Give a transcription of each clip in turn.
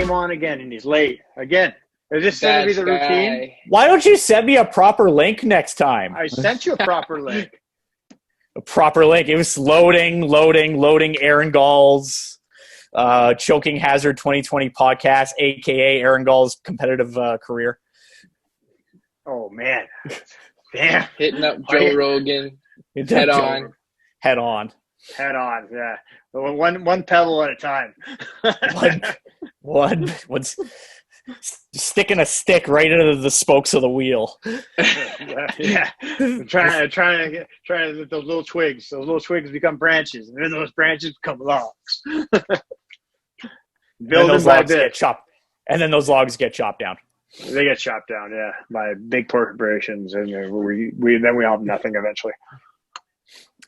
came on again, and he's late again. Is this going to be the routine? Why don't you send me a proper link next time? I sent you a proper link. A proper link. It was loading. Aaron Gall's Choking Hazard 2020 podcast, a.k.a. Aaron Gall's competitive career. Oh, man. Damn. Hitting up Joe Rogan. Head on, yeah. One pebble at a time. one sticking a stick right into the spokes of the wheel. Yeah. Trying to get those little twigs. Those little twigs become branches, and then those branches become logs. Those logs get chopped, and then those logs get chopped down. They get chopped down, yeah, by big corporations, and we all have nothing eventually.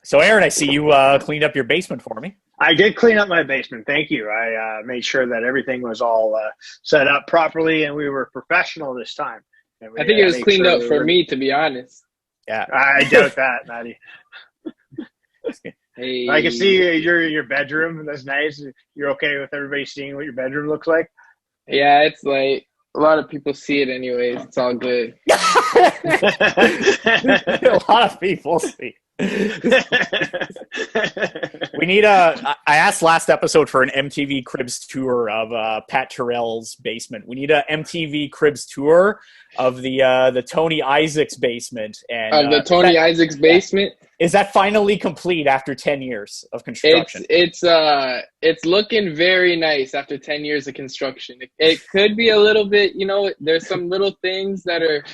So, Aaron, I see you cleaned up your basement for me. I did clean up my basement. Thank you. I made sure that everything was all set up properly, and we were professional this time. I think it was cleaned up for me, to be honest. Yeah, I doubt that, Matty. Hey. I can see you're in your bedroom. That's nice. You're okay with everybody seeing what your bedroom looks like? Yeah, it's like a lot of people see it anyways. It's all good. A lot of people see. We need I asked last episode for an MTV Cribs tour of Pat Terrell's basement. We need a MTV Cribs tour of the Tony Isaacs basement. And the Tony Isaacs basement? Is that finally complete after 10 years of construction? It's looking very nice after 10 years of construction. It could be a little bit, there's some little things that are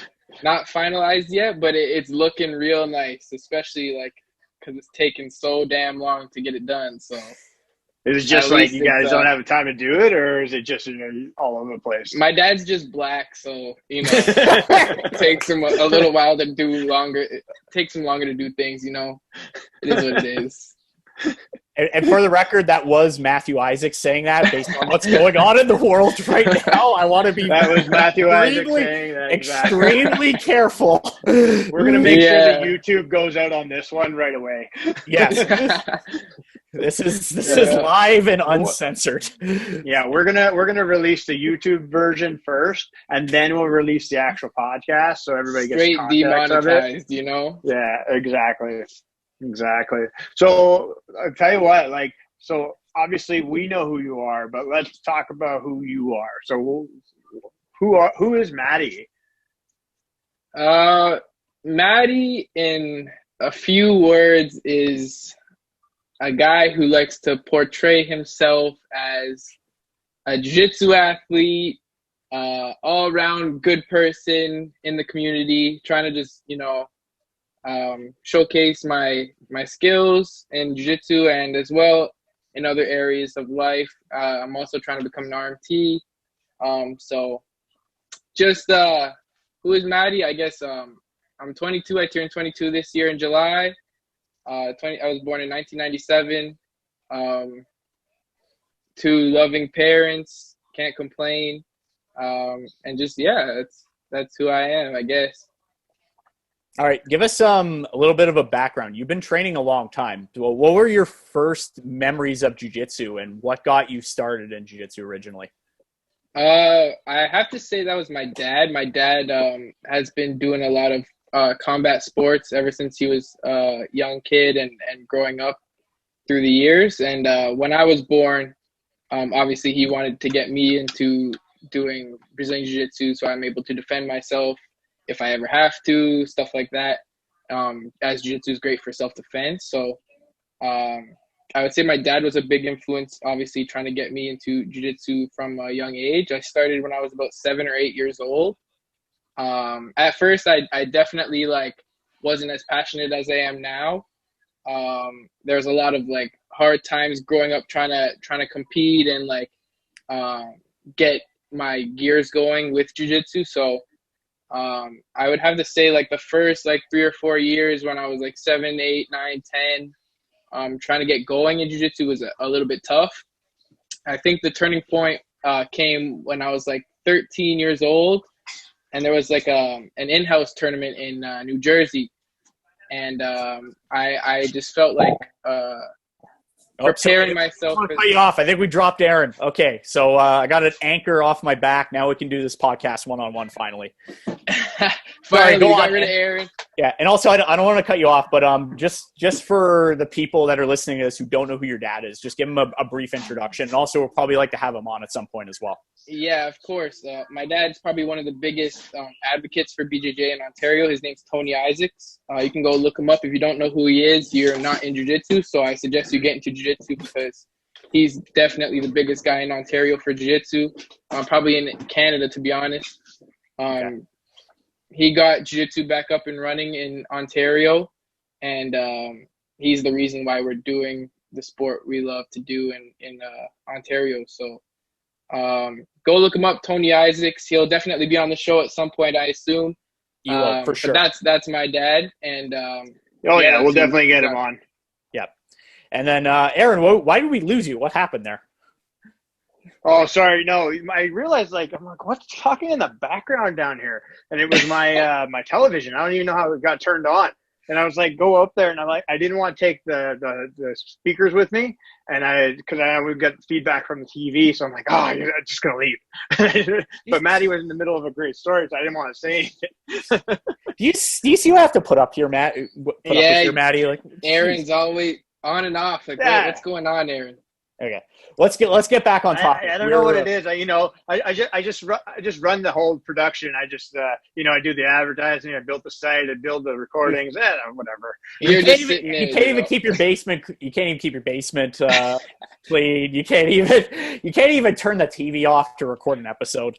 not finalized yet, but it's looking real nice, especially because it's taken so damn long to get it done. So is it just like you guys don't have the time to do it, or is it just all over the place? My dad's just black, so it takes him a little while to do longer. It takes him longer to do things. It is what it is. And for the record, that was Matthew Isaacs saying that based on what's going on in the world right now. I want to be that was Matthew Isaacs saying that, extremely careful. We're going to make sure that YouTube goes out on this one right away. Yes. This is live and uncensored. Yeah, we're gonna release the YouTube version first, and then we'll release the actual podcast so everybody gets straight context demonetized, of it. Yeah, exactly. So I'll tell you what, so obviously we know who you are, but let's talk about who you are. So who is Matty? Matty, in a few words, is a guy who likes to portray himself as a jiu-jitsu athlete, all-around good person in the community, trying to just, showcase my skills in jiu-jitsu and as well in other areas of life. I'm also trying to become an RMT. So just who is Matty? I guess I'm 22. I turned 22 this year in July. I was born in 1997. Two loving parents, can't complain. And just that's who I am, I guess. All right, give us a little bit of a background. You've been training a long time. What were your first memories of jiu-jitsu, and what got you started in jiu-jitsu originally? I have to say that was my dad. My dad has been doing a lot of combat sports ever since he was a young kid and growing up through the years. And when I was born, obviously he wanted to get me into doing Brazilian Jiu-Jitsu so I'm able to defend myself if I ever have to, stuff like that. As Jiu-Jitsu is great for self-defense. So I would say my dad was a big influence, obviously trying to get me into Jiu-Jitsu from a young age. I started when I was about 7 or 8 years old. At first, I definitely wasn't as passionate as I am now. There's a lot of hard times growing up trying to compete and get my gears going with jiu-jitsu. So I would have to say the first 3 or 4 years when I was 7, 8, 9, 10, trying to get going in jiu-jitsu was a little bit tough. I think the turning point came when I was 13 years old. And there was an in-house tournament in New Jersey. And I just felt preparing myself. I'm gonna cut you off. I think we dropped Aaron. Okay, so I got an anchor off my back. Now we can do this podcast one-on-one finally. Finally, go got on, rid of man. Aaron. Yeah, and also I don't want to cut you off, but just for the people that are listening to this who don't know who your dad is, just give him a brief introduction, and also we'll probably like to have him on at some point as well. Yeah, of course. My dad's probably one of the biggest advocates for BJJ in Ontario. His name's Tony Isaacs. You can go look him up. If you don't know who he is, you're not in jiu-jitsu, so I suggest you get into jiu-jitsu because he's definitely the biggest guy in Ontario for jiu-jitsu, probably in Canada, to be honest. He got jiu-jitsu back up and running in Ontario, and he's the reason why we're doing the sport we love to do in Ontario. So go look him up, Tony Isaacs. He'll definitely be on the show at some point, I assume. You will, for sure. But that's my dad, and we'll definitely get him on. Yep. And then Aaron, why did we lose you? What happened there? Oh, sorry. No, I realized, I'm like, what's talking in the background down here? And it was my my television. I don't even know how it got turned on. And I was like, go up there, and I didn't want to take the speakers with me, and because I would get feedback from the TV, so I'm like, I'm just gonna leave. But Matty was in the middle of a great story, so I didn't want to say anything. Do you see what I have to put up here, Matt? Up with your Matty? Aaron's always on and off. What's going on, Aaron? Okay, let's get back on topic. I don't know what it is. I just run the whole production. I just I do the advertising. I built the site. I build the recordings. Whatever. You can't even keep your basement. You can't even keep your basement clean. You can't even turn the TV off to record an episode.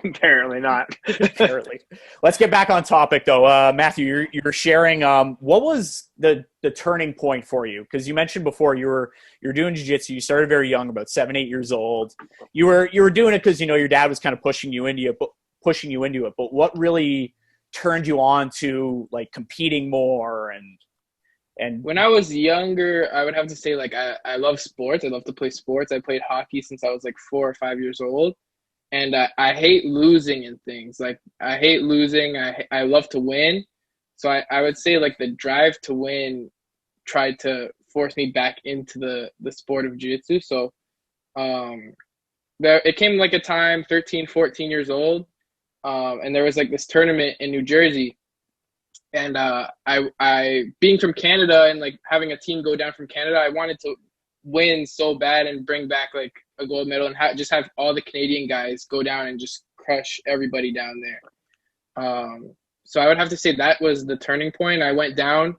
Apparently not. Apparently. Let's get back on topic though. Matthew, you're sharing what was the turning point for you? Because you mentioned before you're doing jiu-jitsu. You started very young, about 7-8 years old. You were doing it because your dad was kind of pushing you into it. But what really turned you on to competing more and when I was younger, I would have to say I love sports. I love to play sports. I played hockey since I was 4 or 5 years old. And I hate losing in things. I hate losing. I love to win. So I would say the drive to win tried to force me back into the sport of jiu-jitsu. So it came a time, 13, 14 years old, and there was this tournament in New Jersey. And I being from Canada and having a team go down from Canada, I wanted to win so bad and bring back a gold medal and just have all the Canadian guys go down and just crush everybody down there. So I would have to say that was the turning point. I went down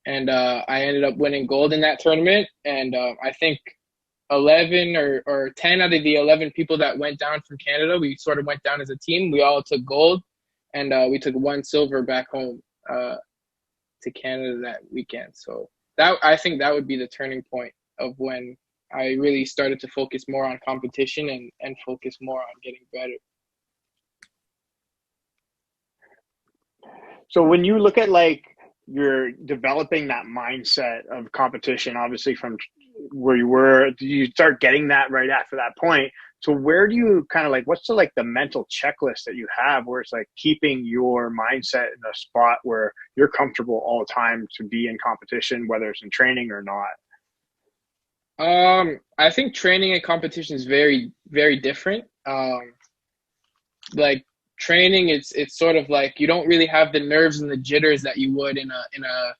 and I ended up winning gold in that tournament. And I think 11 or 10 out of the 11 people that went down from Canada, we sort of went down as a team. We all took gold, and we took 1 silver back home to Canada that weekend. So I think that would be the turning point of when I really started to focus more on competition and focus more on getting better. So when you look at you're developing that mindset of competition, obviously from where you were, do you start getting that right after that point? So where do you kind of what's the mental checklist that you have where it's keeping your mindset in a spot where you're comfortable all the time to be in competition, whether it's in training or not? I think training and competition is very, very different. Training, it's sort of you don't really have the nerves and the jitters that you would in a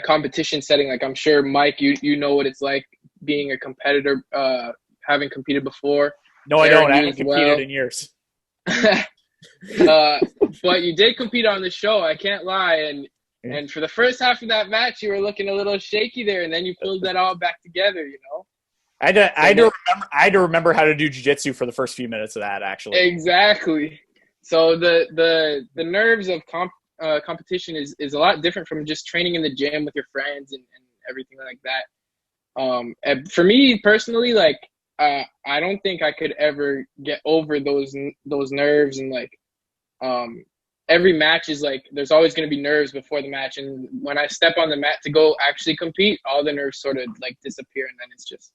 competition setting. I'm sure Mike, you know what it's like being a competitor, having competed before. No, I don't. I haven't competed in years. But you did compete on the show. I can't lie. And for the first half of that match, you were looking a little shaky there, and then you pulled that all back together, I had to remember how to do jiu-jitsu for the first few minutes of that, actually. Exactly. So the nerves of competition is a lot different from just training in the gym with your friends and everything like that. And for me personally, I don't think I could ever get over those nerves and every match is there's always going to be nerves before the match, and when I step on the mat to go actually compete, all the nerves sort of disappear, and then it's just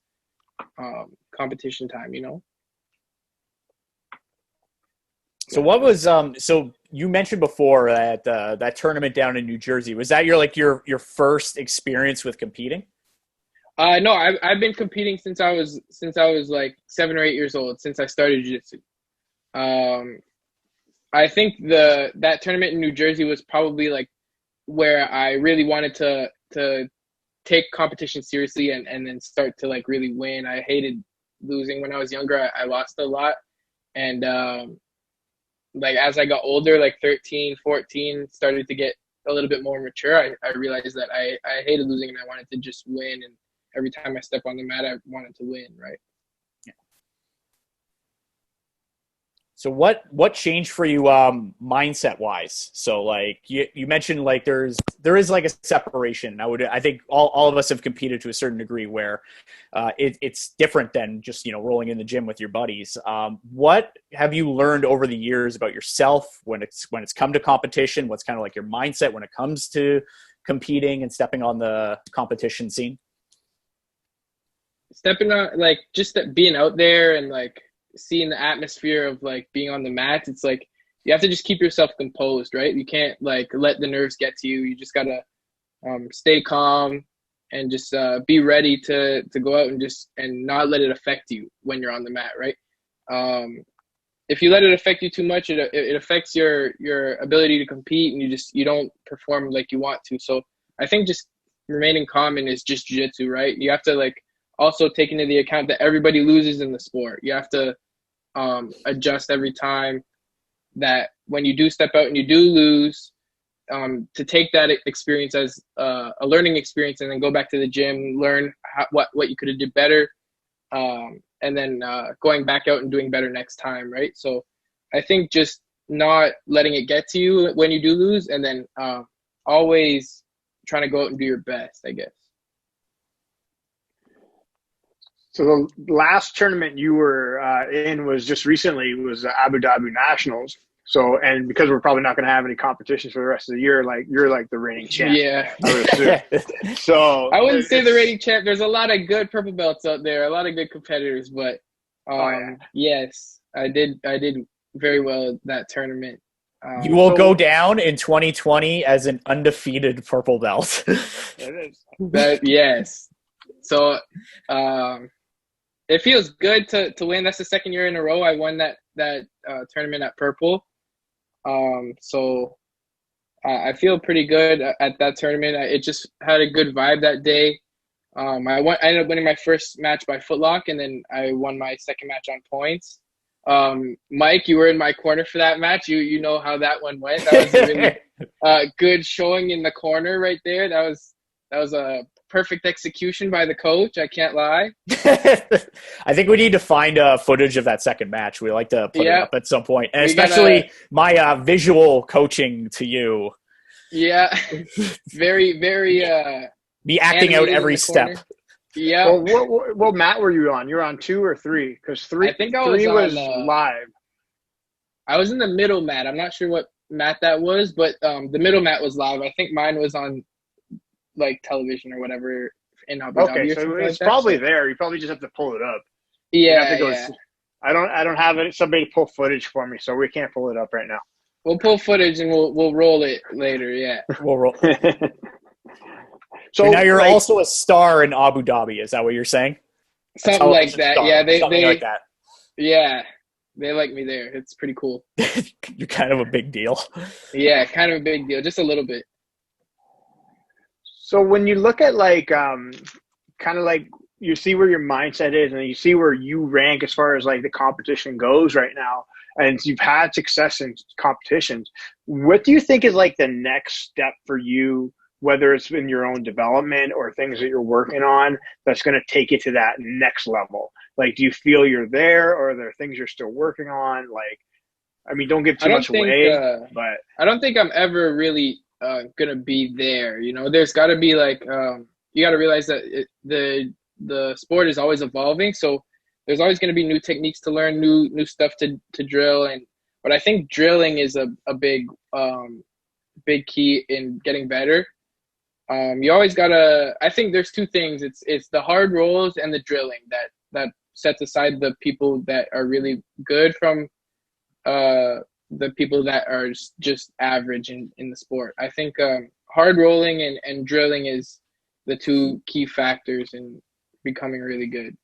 competition time, So what was so you mentioned before that that tournament down in New Jersey, was that your first experience with competing? No, I've been competing since I was like 7 or 8 years old, since I started jiu-jitsu. Um, I think that tournament in New Jersey was probably like where I really wanted to take competition seriously and then start to like really win. I hated losing when I was younger. I lost a lot. And like as I got older, like 13, 14, started to get a little bit more mature, I realized that I hated losing and I wanted to just win. And every time I step on the mat, I wanted to win, right? So what changed for you mindset wise? So like you mentioned like there is like a separation. I think all of us have competed to a certain degree where it's different than just rolling in the gym with your buddies. What have you learned over the years about yourself when it's come to competition? What's kind of like your mindset when it comes to competing and stepping on the competition scene? Stepping on, like, just that being out there and like seeing the atmosphere of like being on the mats, it's like you have to just keep yourself composed, right? You can't like let the nerves get to you. You just gotta stay calm and just be ready to go out and not let it affect you when you're on the mat, right? If you let it affect you too much, it affects your ability to compete, and you don't perform like you want to. So I think just remaining calm is just jiu-jitsu, right? You have to like also take into the account that everybody loses in the sport. You have to adjust every time that when you do step out and you do lose, to take that experience as a learning experience and then go back to the gym, learn what you could have did better, and then going back out and doing better next time, right? So I think just not letting it get to you when you do lose, and then always trying to go out and do your best, I guess. So the last tournament you were in was just recently, was the Abu Dhabi Nationals. So, and because we're probably not going to have any competitions for the rest of the year, like you're like the reigning champ. Yeah. I would assume. So I wouldn't say the reigning champ. There's a lot of good purple belts out there, a lot of good competitors, but yes, I did very well at that tournament. You will go down in 2020 as an undefeated purple belt. Yes. So it feels good to win. That's the second year in a row I won that tournament at purple. So I feel pretty good at that tournament. It just had a good vibe that day. I ended up winning my first match by footlock, and then I won my second match on points. Mike, you were in my corner for that match. You know how that one went. That was a really good showing in the corner right there. That was a perfect execution by the coach. I can't lie. I think we need to find footage of that second match. We like to put it up at some point, and especially my visual coaching to you. Yeah, very, very. Be acting out every step. Yeah. Well, what mat were you on? You were on 2 or 3? Because I think I was live. I was in the middle mat. I'm not sure what mat that was, but the middle mat was live. I think mine was on like television or whatever in Abu Dhabi. Okay, so it's probably there. You probably just have to pull it up. Yeah, I don't have somebody to pull footage for me, so we can't pull it up right now. We'll pull footage and we'll roll it later. Yeah, we'll roll. So now you're also a star in Abu Dhabi. Is that what you're saying? Something like that. Star. Yeah, they like that. Yeah, they like me there. It's pretty cool. You're kind of a big deal. Yeah, kind of a big deal, just a little bit. So when you look at like kind of like you see where your mindset is and you see where you rank as far as like the competition goes right now, and you've had success in competitions, what do you think is like the next step for you, whether it's in your own development or things that you're working on that's going to take you to that next level? Like, do you feel you're there, or are there things you're still working on? Like, I mean, don't give too much away, but I don't think I'm ever really gonna be there. There's got to be like you got to realize that the sport is always evolving, so there's always going to be new techniques to learn, new stuff to drill. But I think drilling is a big key in getting better. You always gotta. I think there's two things. It's the hard rolls and the drilling that sets aside the people that are really good from the people that are just average in the sport. I think hard rolling and drilling is the two key factors becoming really good.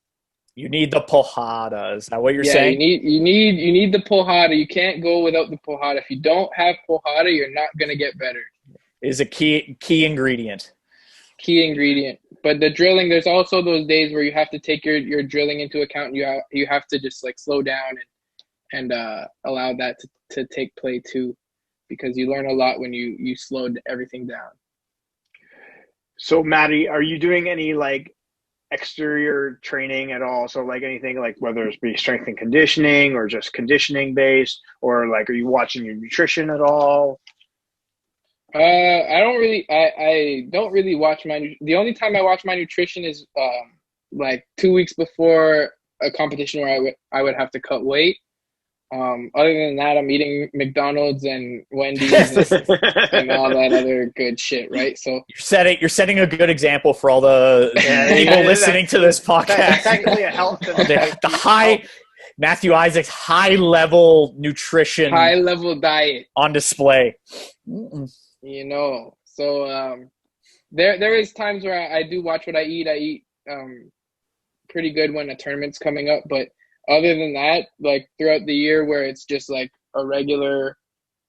You need the Porrada. Is that what you're Yeah, saying? you need the Porrada. You can't go without the Porrada. If you don't have Porrada, you're not gonna get better. Is a key ingredient. Key ingredient. But the drilling, there's also those days where you have to take your drilling into account. And you have to just like slow down and allow that to take play too, because you learn a lot when you slow everything down. So, Matty, are you doing any like exterior training at all? So, like anything like whether it's be strength and conditioning or just conditioning based, or like are you watching your nutrition at all? I don't really watch the only time I watch my nutrition is like 2 weeks before a competition where I would have to cut weight. Other than that, I'm eating McDonald's and Wendy's and all that other good shit, right? So You're setting a good example for all the people listening to this podcast. That's technically a health. The high Matthew Isaac's high level nutrition, high level diet on display. You know, so there is times where I do watch what I eat. I eat pretty good when a tournament's coming up, but other than that, like throughout the year where it's just like a regular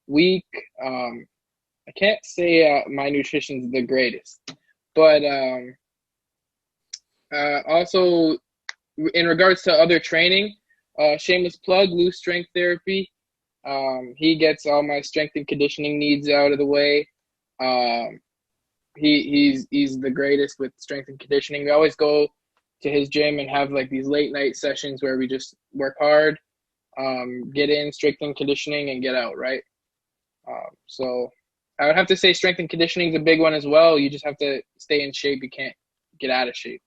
week, I can't say my nutrition's the greatest. But also in regards to other training, shameless plug, Loose Strength Therapy. He gets all my strength and conditioning needs out of the way. He's the greatest with strength and conditioning. We always go to his gym and have like these late night sessions where we just work hard, get in strength and conditioning and get out, right? So I would have to say strength and conditioning is a big one as well. You just have to stay in shape. You can't get out of shape.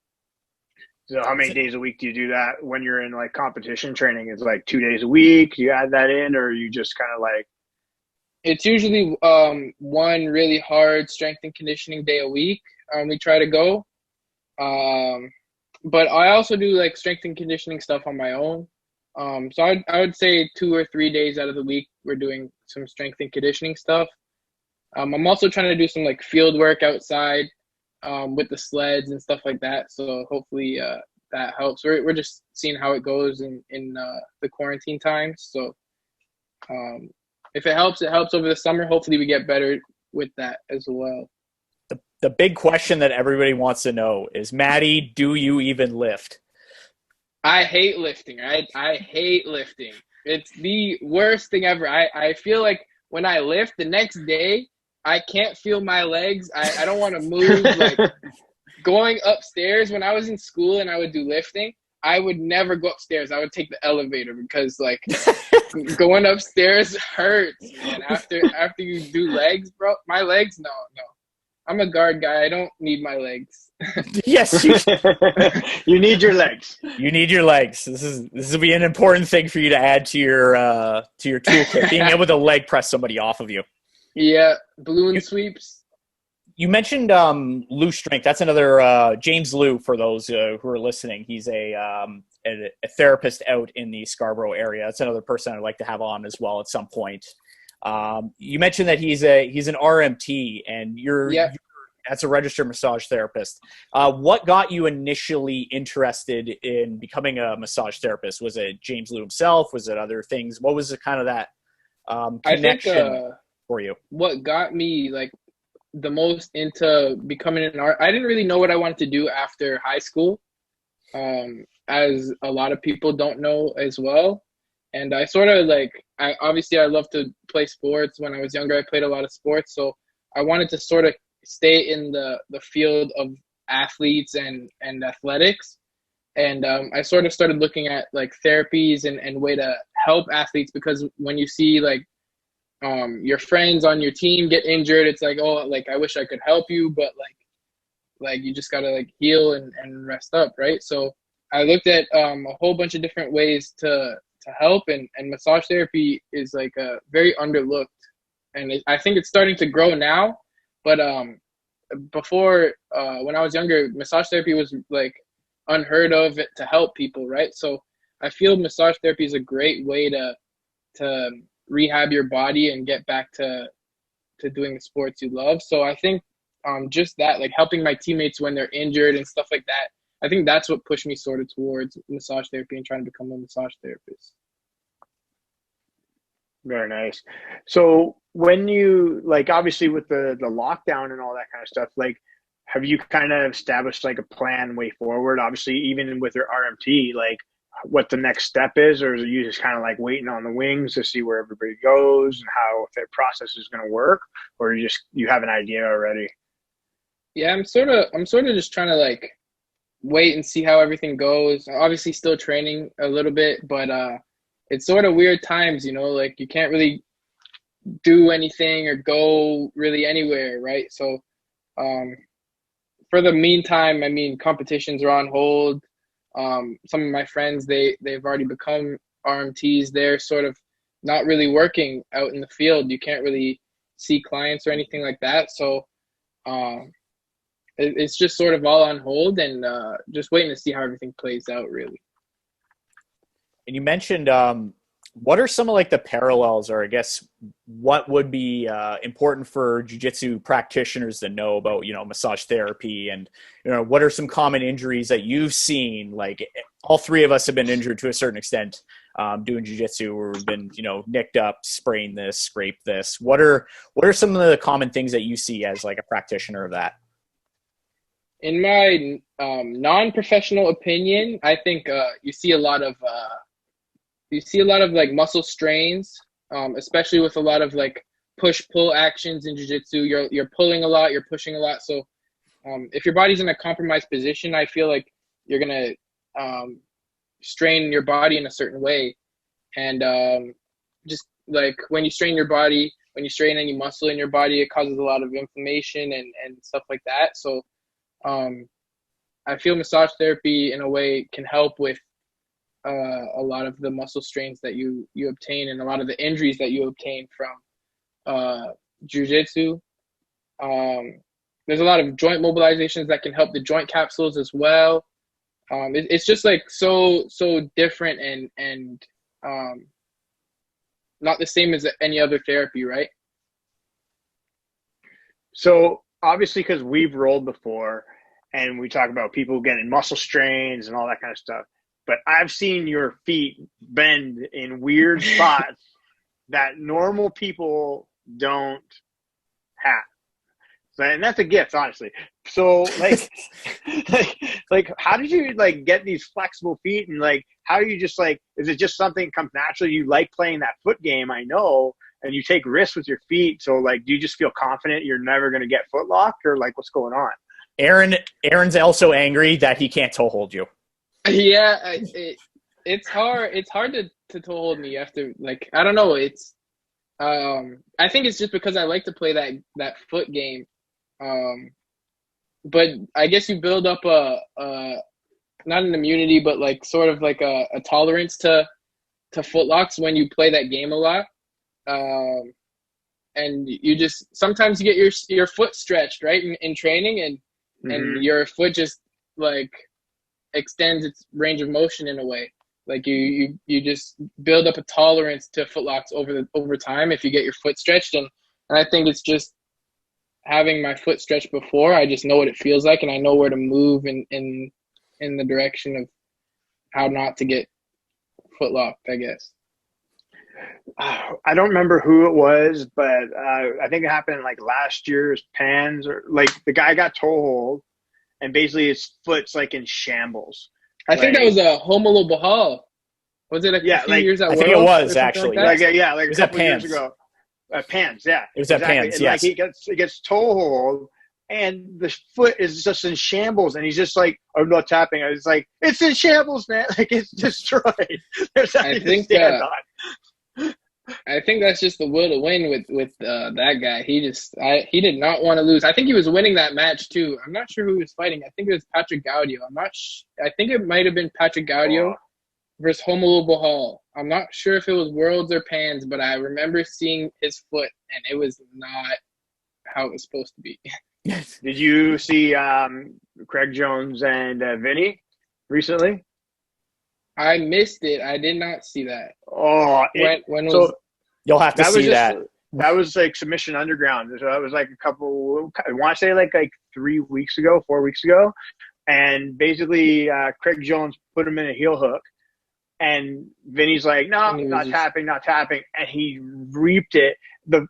So how many days a week do you do that when you're in like competition training? Is like 2 days a week? Do you add that in, or you just kind of like? It's usually one really hard strength and conditioning day a week. We try to go. But I also do like strength and conditioning stuff on my own. So I would say 2 or 3 days out of the week we're doing some strength and conditioning stuff. I'm also trying to do some like field work outside with the sleds and stuff like that. So hopefully that helps. We're just seeing how it goes in the quarantine times. So if it helps over the summer. Hopefully we get better with that as well. The big question that everybody wants to know is, Matty, do you even lift? I hate lifting. I hate lifting. It's the worst thing ever. I feel like when I lift the next day, I can't feel my legs. I don't want to move. Like going upstairs, when I was in school and I would do lifting, I would never go upstairs. I would take the elevator because like going upstairs hurts. And after you do legs, bro, my legs, no. I'm a guard guy. I don't need my legs. Yes, you need your legs. You need your legs. This will be an important thing for you to add to your toolkit. Being able to leg press somebody off of you. Yeah, balloon sweeps. You mentioned Lou Strength. That's another James Lou for those who are listening. He's a therapist out in the Scarborough area. That's another person I'd like to have on as well at some point. You mentioned that he's an RMT, and you're that's a registered massage therapist. What got you initially interested in becoming a massage therapist? Was it James Lou himself? Was it other things? What was the kind of that connection I think, for you? What got me like the most into becoming an art, I didn't really know what I wanted to do after high school, as a lot of people don't know as well. And I sort of like, I love to play sports. When I was younger, I played a lot of sports. So I wanted to sort of stay in the field of athletes and athletics. And I sort of started looking at like therapies and way to help athletes, because when you see like your friends on your team get injured, it's like, oh, like I wish I could help you, but like you just gotta like heal and rest up, right? So I looked at a whole bunch of different ways to help, and massage therapy is like a very underlooked, and I think it's starting to grow now. But before, when I was younger, massage therapy was like unheard of to help people, right? So I feel massage therapy is a great way to rehab your body and get back to doing the sports you love. So I think just that, like helping my teammates when they're injured and stuff like that, I think that's what pushed me sort of towards massage therapy and trying to become a massage therapist. Very nice. So when you like, obviously with the lockdown and all that kind of stuff, like, have you kind of established like a plan way forward? Obviously, even with your RMT, like what the next step is, or is it you just kind of like waiting on the wings to see where everybody goes and how the process is going to work, or you have an idea already? Yeah, I'm sort of just trying to like wait and see how everything goes. Obviously, still training a little bit, but it's sort of weird times, like you can't really do anything or go really anywhere, right? So, for the meantime, I mean, competitions are on hold. Some of my friends, they've already become RMTs. They're sort of not really working out in the field. You can't really see clients or anything like that. So, it's just sort of all on hold and just waiting to see how everything plays out, really. And you mentioned, what are some of like the parallels, or I guess what would be important for jiu-jitsu practitioners to know about, massage therapy, and, what are some common injuries that you've seen? Like all three of us have been injured to a certain extent doing jiu-jitsu, where we've been, nicked up, sprained this, scraped this. What are some of the common things that you see as like a practitioner of that? In my non-professional opinion, I think you see a lot of like muscle strains, especially with a lot of like push-pull actions in jiu-jitsu. You're pulling a lot, you're pushing a lot. So if your body's in a compromised position, I feel like you're gonna strain your body in a certain way, and just like when you strain your body, when you strain any muscle in your body, it causes a lot of inflammation and stuff like that. So I feel massage therapy in a way can help with a lot of the muscle strains that you obtain and a lot of the injuries that you obtain from jiu-jitsu. There's a lot of joint mobilizations that can help the joint capsules as well. It's just like so different and not the same as any other therapy, right? So obviously, because we've rolled before and we talk about people getting muscle strains and all that kind of stuff, but I've seen your feet bend in weird spots that normal people don't have. So, and that's a gift, honestly. So like how did you like get these flexible feet, and like how do you just like, is it just something that comes naturally? You like playing that foot game, I know, and you take risks with your feet. So like, do you just feel confident you're never going to get foot locked, or like what's going on? Aaron's also angry that he can't toe hold you. Yeah, it's hard. It's hard to toe hold me. You have to, like, I don't know. It's I think it's just because I like to play that foot game. But I guess you build up a not an immunity, but like sort of like a tolerance to foot locks when you play that game a lot. And you just sometimes you get your foot stretched, right, in training, and your foot just like extends its range of motion in a way. Like you just build up a tolerance to footlocks over time if you get your foot stretched, and I think it's just having my foot stretched before. I just know what it feels like, and I know where to move in the direction of how not to get footlocked, I guess. I don't remember who it was, but I think it happened in like last year's Pans, or like the guy got toe hold, and basically his foot's like in shambles. I think that was a Homulo Bahal. Was it a few years at I Worlds? think it was actually. Like like a it was at couple years Pans. ago. Pans, yeah. It was at Pans, and yes. Like he gets toe hold, and the foot is just in shambles, and he's just like, I'm not tapping. I was like, it's in shambles, man. Like it's destroyed. There's nothing to stand on. I think that's just the will to win with that guy. He did not want to lose. I think he was winning that match too. I'm not sure who he was fighting. I think it was Patrick Gaudio. I think it might have been Patrick Gaudio versus Homulo Bahal. I'm not sure if it was Worlds or Pans, but I remember seeing his foot, and it was not how it was supposed to be. Did you see Craig Jones and Vinny recently? I missed it. I did not see that. Oh, when was you'll have to see that. That was like Submission Underground. So that was like I want to say like 4 weeks ago. and basically Craig Jones put him in a heel hook, and Vinny's like, no, not tapping, and he reaped it. The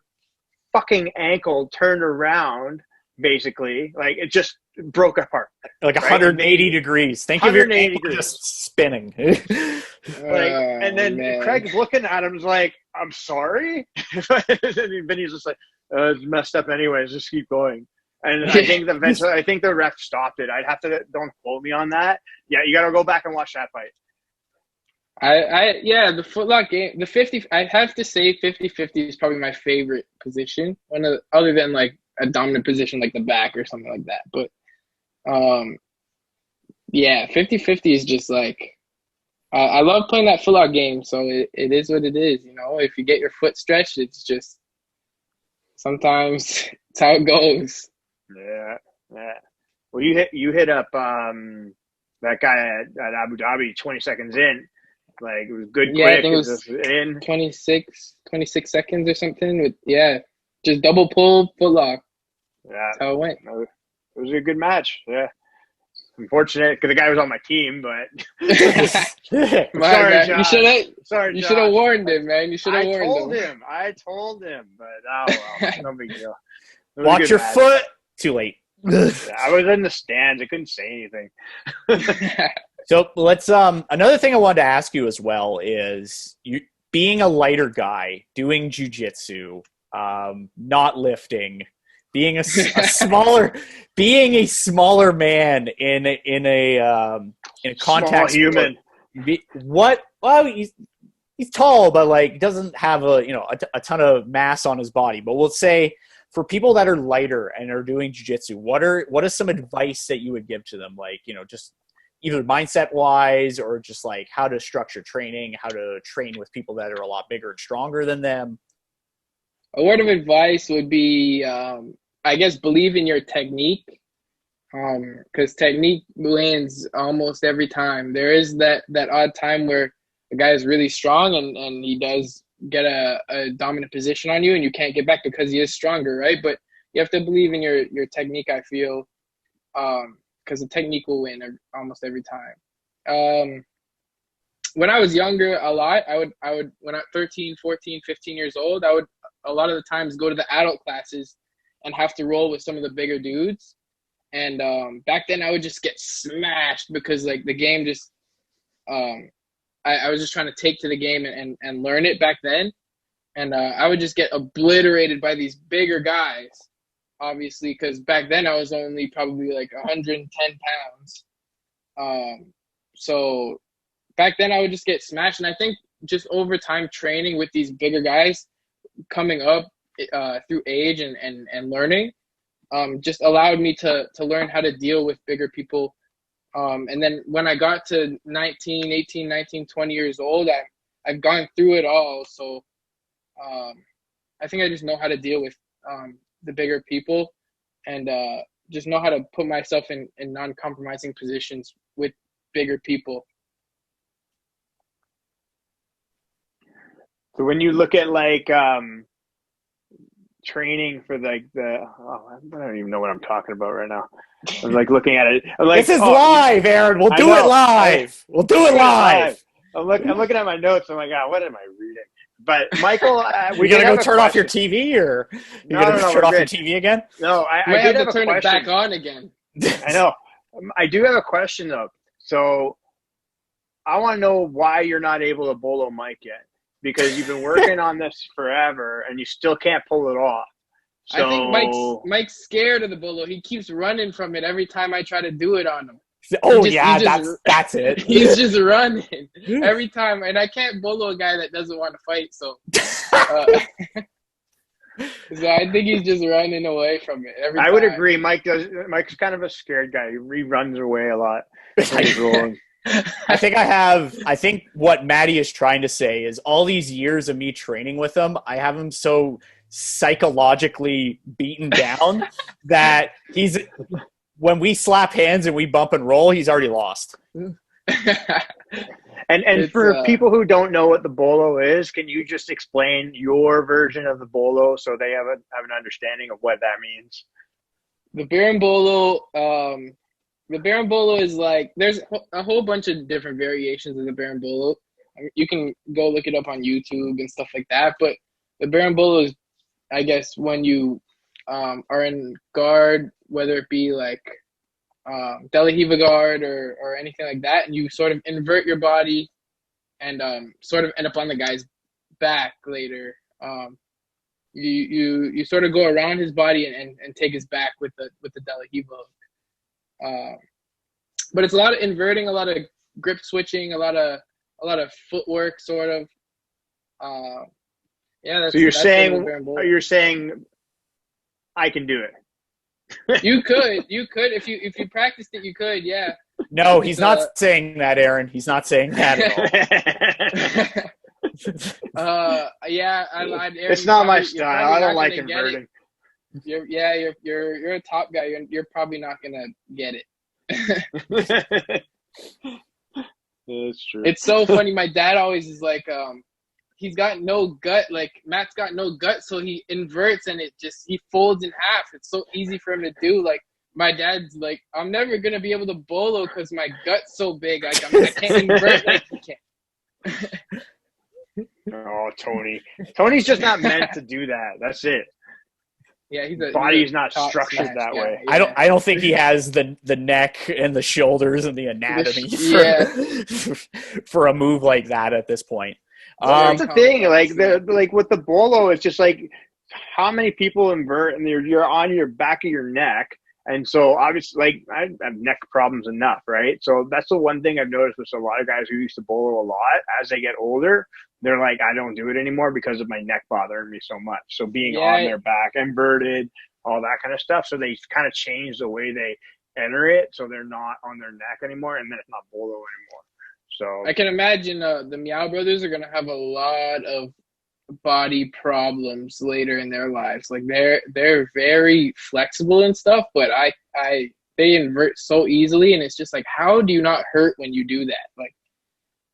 fucking ankle turned around, basically, like it just broke apart, like 180 degrees. Think of your ankle just spinning. And then Craig's looking at him, like, I'm sorry. And Vinny's just like, it's messed up anyways, just keep going. And I think the ref stopped it. I'd have to, don't quote me on that. Yeah, you got to go back and watch that fight. The footlock game, the 50, I have to say 50-50 is probably my favorite position. Other than like a dominant position like the back or something like that. But 50-50 is just like, I love playing that footlock game. So it is what it is. You know, if you get your foot stretched, it's just sometimes it's how it goes. Yeah. Well, you hit up that guy at Abu Dhabi 20 seconds in. Like, it was good, quick. I think it was in 26 seconds or something. Just double pull, footlock. Yeah, that's how it went. It was a good match. Yeah, unfortunate because the guy was on my team, but sorry, John. You should have warned him, man. I told him, but oh well, no big deal. Watch your foot. Too late. I was in the stands. I couldn't say anything. So let's another thing I wanted to ask you as well is you being a lighter guy, doing jiu-jitsu, not lifting, being a smaller man in a contact small human. He's tall, but like doesn't have a ton of mass on his body. But we'll say for people that are lighter and are doing jiu-jitsu, what is some advice that you would give to them? Like, just either mindset wise or just like how to structure training, how to train with people that are a lot bigger and stronger than them. A word of advice would be, I guess, believe in your technique. Because technique wins almost every time. There is that odd time where the guy is really strong and he does get a dominant position on you and you can't get back because he is stronger, right? But you have to believe in your technique, I feel, because the technique will win almost every time. When I was younger, I would when I'm 13, 14, 15 years old, I would a lot of the times go to the adult classes and have to roll with some of the bigger dudes. And back then I would just get smashed because like the game just I was just trying to take to the game and learn it back then. And I would just get obliterated by these bigger guys, obviously, because back then I was only probably like 110 pounds. So back then I would just get smashed. And I think just over time training with these bigger guys coming up through age and learning just allowed me to learn how to deal with bigger people. And then when I got to 18, 19, 20 years old, I've gone through it all. So I think I just know how to deal with the bigger people and just know how to put myself in non-compromising positions with bigger people. So when you look at like training for like I don't even know what I'm talking about right now. I'm like looking at it. I'm like, this is live, Aaron. We'll do it live. We'll do it live. I'm looking at my notes. I'm like, what am I reading? But Michael, we gotta go turn off your TV, or you gotta turn off your TV again? No, I have to turn it back on again. I know. I do have a question though. So I want to know why you're not able to bolo Mike yet, because you've been working on this forever and you still can't pull it off. So, I think Mike's scared of the bolo. He keeps running from it every time I try to do it on him. Oh, that's it. He's just running every time, and I can't bolo a guy that doesn't want to fight. So, so I think he's just running away from it every time. I would agree. Mike's kind of a scared guy. He runs away a lot when he's rolling. I think what Matty is trying to say is all these years of me training with him, I have him so psychologically beaten down that when we slap hands and we bump and roll, he's already lost. And for people who don't know what the bolo is, can you just explain your version of the bolo so they have an understanding of what that means? The beer and bolo, The berimbolo is like there's a whole bunch of different variations of the berimbolo. You can go look it up on YouTube and stuff like that. But the berimbolo is, I guess, when you are in guard, whether it be like De La Riva guard or anything like that, and you sort of invert your body and sort of end up on the guy's back later. You sort of go around his body and take his back with the De La Riva hook. But it's a lot of inverting, a lot of grip switching, a lot of footwork, sort of. Yeah. So you're saying I can do it. You could if you practiced it, you could. Yeah. No, he's not saying that, Aaron. He's not saying that at all. Yeah, I lied. Aaron, it's not my style. I don't like inverting. You're a top guy. You're probably not gonna get it. That's true. It's so funny. My dad always is like, he's got no gut. Like Matt's got no gut, so he inverts and he folds in half. It's so easy for him to do. Like my dad's like, I'm never gonna be able to bolo because my gut's so big. Like I can't invert like he can. Oh, Tony. Tony's just not meant to do that. That's it. Yeah, his body's not structured that way. Yeah. I don't think he has the neck and the shoulders and the anatomy for a move like that at this point. That's the thing. Like with the bolo, it's just like how many people invert and you're on your back of your neck. And so obviously, like I have neck problems enough, right? So that's the one thing I've noticed with a lot of guys who used to bolo a lot. As they get older, they're like, I don't do it anymore because of my neck bothering me so much. So being on their back, inverted, all that kind of stuff. So they kind of change the way they enter it, so they're not on their neck anymore, and then it's not bolo anymore. So I can imagine the Meow Brothers are gonna have a lot of body problems later in their lives. Like they're very flexible and stuff, but they invert so easily, and it's just like, how do you not hurt when you do that? Like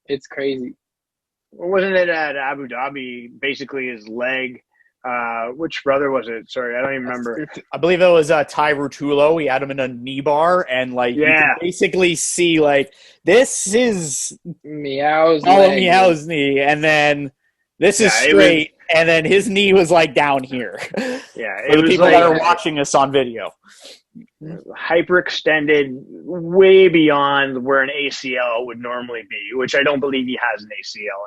it's crazy. Well, wasn't it at Abu Dhabi? Basically, his leg. Which brother was it? Sorry, I don't even remember. I believe it was Ty Rutulo. He had him in a knee bar, and you can basically see this is Meow's knee, and then this is straight, and then his knee was down here. Yeah, for the people that are watching us on video. Hyperextended way beyond where an ACL would normally be, which I don't believe he has an ACL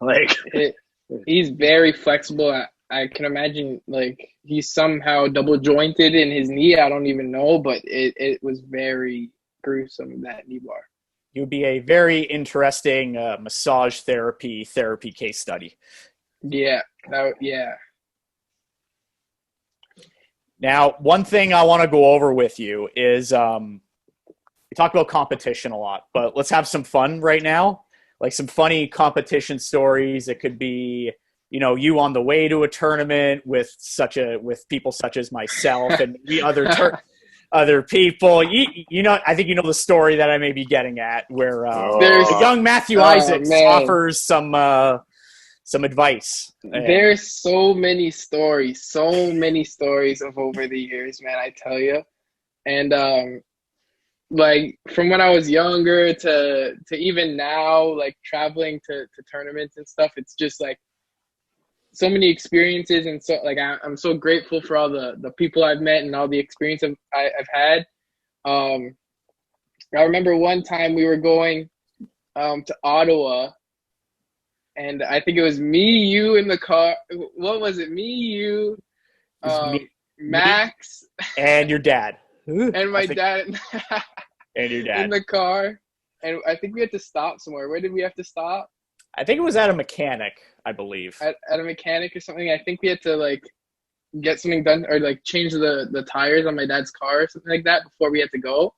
anymore. He's very flexible. I can imagine he's somehow double jointed in his knee. I don't even know, but it was very gruesome, that knee bar. It would be a very interesting massage therapy case study. Yeah. Now, one thing I want to go over with you is we talk about competition a lot, but let's have some fun right now. Like some funny competition stories. It could be, you on the way to a tournament with people such as myself and the other people. I think you know the story that I may be getting at, where young Matthew Isaacs offers some advice. There's so many stories of over the years, man, I tell you. And from when I was younger to even now, traveling to tournaments and stuff, it's just so many experiences. And so I'm so grateful for all the people I've met and all the experience I've had. I remember one time we were going to Ottawa, and I think it was me, you in the car. What was it? Me, you, Max, and your dad, and my dad, and your dad in the car. And I think we had to stop somewhere. Where did we have to stop? I think it was at a mechanic, I believe. At a mechanic or something. I think we had to get something done or change the tires on my dad's car or something like that before we had to go.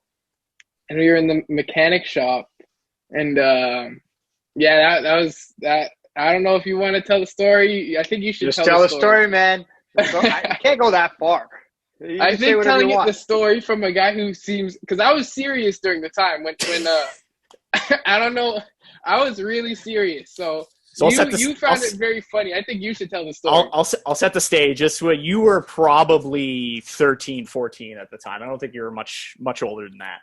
And we were in the mechanic shop, and that was that. I don't know if you want to tell the story. I think you should just tell the story, man. I can't go that far. I think telling the story from a guy who seems, because I was serious during the time when I don't know, I was really serious. So So you found it very funny. I think you should tell the story. I'll set the stage. Just what you were probably 13, 14 at the time. I don't think you were much older than that.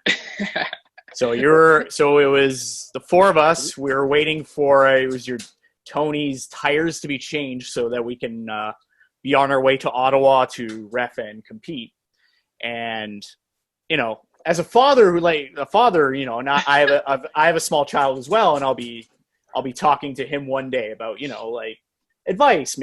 So it was the four of us. We were waiting for it was your Tony's tires to be changed so that we can be on our way to Ottawa to ref and compete. And as a father and I have a small child as well, and I'll be talking to him one day about advice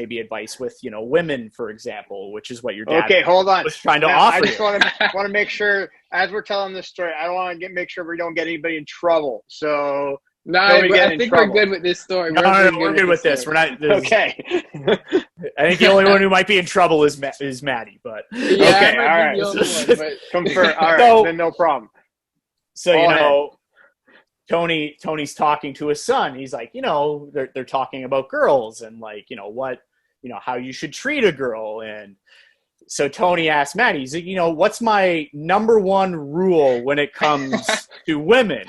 with women, for example, which is what your dad hold on. was trying to offer. I just want to make sure as we're telling this story, I don't want to make sure we don't get anybody in trouble. So no, I think we're good with this story. No, we're good with this. We're not okay. I think the only one who might be in trouble is Matty, but yeah, okay, all right. Confirm. All right, then no problem. So Tony's talking to his son. He's like, they're talking about girls and how you should treat a girl. And so Tony asked Matty, he's like, what's my number one rule when it comes to women?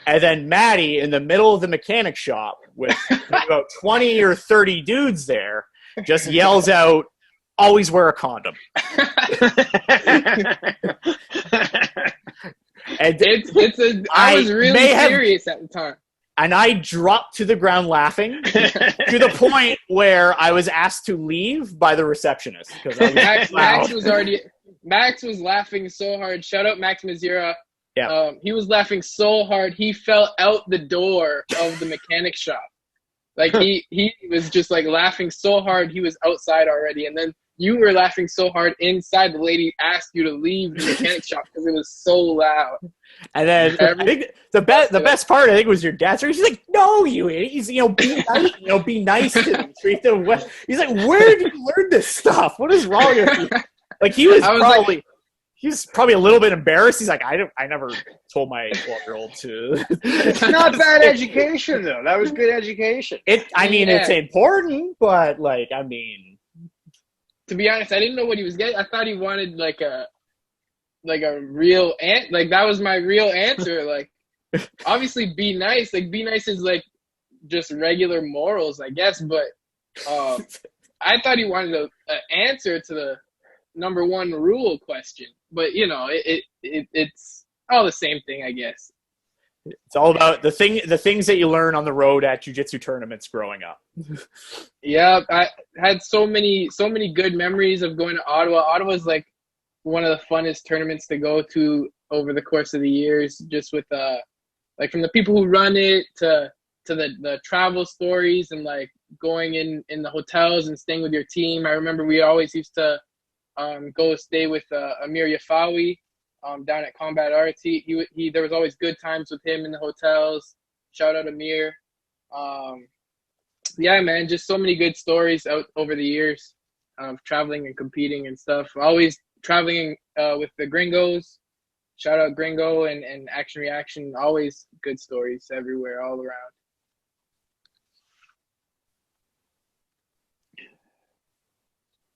And then Matty, in the middle of the mechanic shop with about 20 or 30 dudes there, just yells out, always wear a condom. And I was really serious at the time. And I dropped to the ground laughing to the point where I was asked to leave by the receptionist. Max was laughing so hard. Shout out Max Mazira. Yeah. He was laughing so hard he fell out the door of the mechanic shop. He was just laughing so hard he was outside already, and then you were laughing so hard inside. The lady asked you to leave the mechanic shop because it was so loud. And then I think the best part was your dad's. He's like, "No, you idiot! He's be nice, be nice to them, treat them well." He's like, "Where did you learn this stuff? What is wrong with you?" He was probably a little bit embarrassed. He's like, I never told my 12-year-old to. It's not bad education though. That was good education. It's important, but to be honest, I didn't know what he was getting. I thought he wanted a real that was my real answer. Obviously be nice. Be nice is just regular morals, I guess. But I thought he wanted an answer to the number one rule question. But it's all the same thing, I guess. It's all about the things that you learn on the road at jiu-jitsu tournaments growing up. Yeah, I had so many good memories of going to Ottawa. Ottawa's one of the funnest tournaments to go to over the course of the years, just with from the people who run it to the travel stories and going in the hotels and staying with your team. I remember we always used to go stay with Amir Yafawi down at Combat Arts. He there was always good times with him in the hotels. Shout out Amir. Yeah, man, just so many good stories out over the years of traveling and competing and stuff. Always traveling with the Gringos. Shout out Gringo and Action Reaction. Always good stories everywhere, all around.